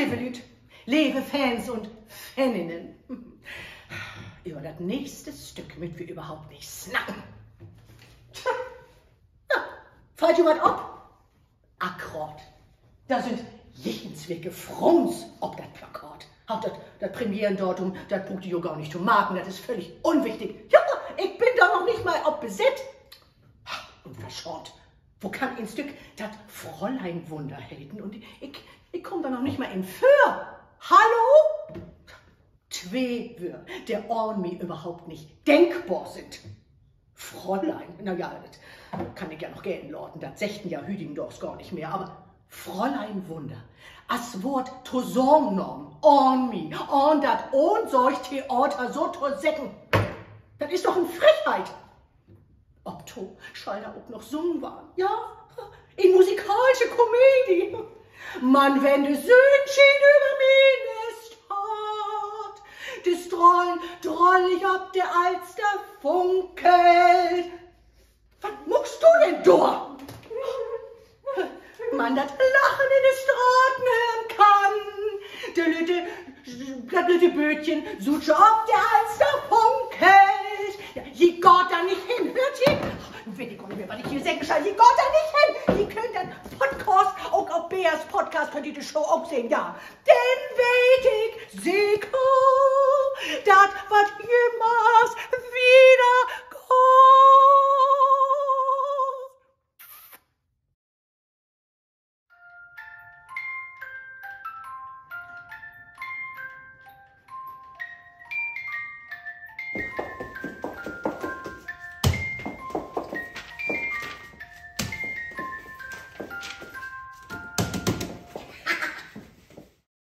lieve Lüt, lieve Fans und Faninnen. Über das nächste Stück mit wir überhaupt nicht snacken. Tja, ja, fällt ihr was ab? Akkord. Da sind jechenswicke Frons ob das Plakat. Hab das Premierendatum, das punkte jo gar nicht zu marken, das ist völlig unwichtig. Ja, ich bin da noch nicht mal ob besetzt. Und verschont. Wo kann ein Stück das Fräulein Wunder helfen? Und ich komm da noch nicht mal in für. Hallo? Zwei Wör, der Ohren mir überhaupt nicht denkbar sind. Fräulein, naja, das kann ich ja noch gelten lauten, das sächten ja Hüdingdorfs gar nicht mehr, aber Fräulein Wunder, as Wort Tosongnorm, on mi, on dat on solch Theater so to säcken, das ist doch eine Frechheit. Ob to schall da auch noch sungen waren, ja, in musikalische Komödie. Man, wenn de Söhnchen über mich ist hart, des drollig ob der Alster funkelt. Was muckst du denn da? Man dat Lachen in de Straßen hören kann. Das lütte Bötchen sucht schon ob der Alster funkelt. Ja, je Gott da nicht hin, hört ihr? Weiß ich gar nicht mehr, was ich hier sagen soll. Je Gott da nicht hin. Ihr könnt den Podcast, auch auf Beas Podcast könnt ihr die Show auch sehen, ja. Denn weet ich sicher, dat wat jemals wieder kommt.